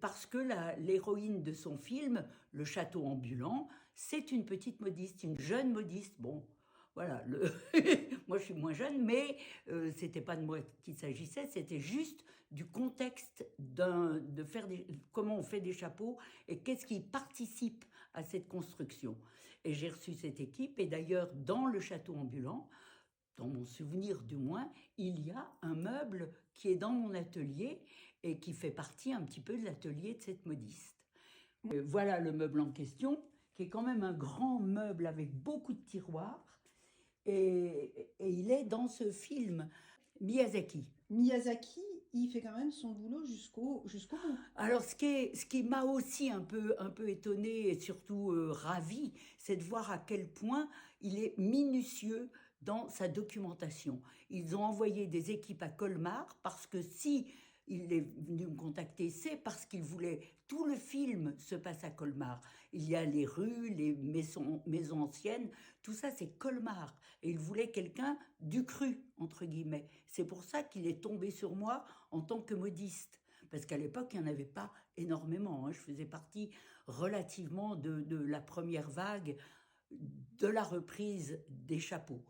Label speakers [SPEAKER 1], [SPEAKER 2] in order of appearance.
[SPEAKER 1] parce que l'héroïne de son film, Le Château ambulant, c'est une petite modiste, une jeune modiste. Bon, voilà, moi je suis moins jeune, mais c'était pas de moi qu'il s'agissait, c'était juste du contexte de faire comment on fait des chapeaux et qu'est-ce qui participe à cette construction. Et j'ai reçu cette équipe, et d'ailleurs, dans Le Château ambulant, dans mon souvenir du moins, il y a un meuble qui est dans mon atelier et qui fait partie un petit peu de l'atelier de cette modiste. Voilà le meuble en question, qui est quand même un grand meuble avec beaucoup de tiroirs, et il est dans ce film Miyazaki.
[SPEAKER 2] Miyazaki, il fait quand même son boulot jusqu'au bout.
[SPEAKER 1] Alors, ce qui m'a aussi un peu étonné et surtout ravi, c'est de voir à quel point il est minutieux dans sa documentation. Ils ont envoyé des équipes à Colmar parce que si il est venu me contacter, c'est parce qu'il voulait tout le film se passe à Colmar. Il y a les rues, les maisons anciennes, tout ça c'est Colmar. Et il voulait quelqu'un du cru, entre guillemets. C'est pour ça qu'il est tombé sur moi en tant que modiste. Parce qu'à l'époque, il n'y en avait pas énormément, hein. Je faisais partie relativement de la première vague de la reprise des chapeaux.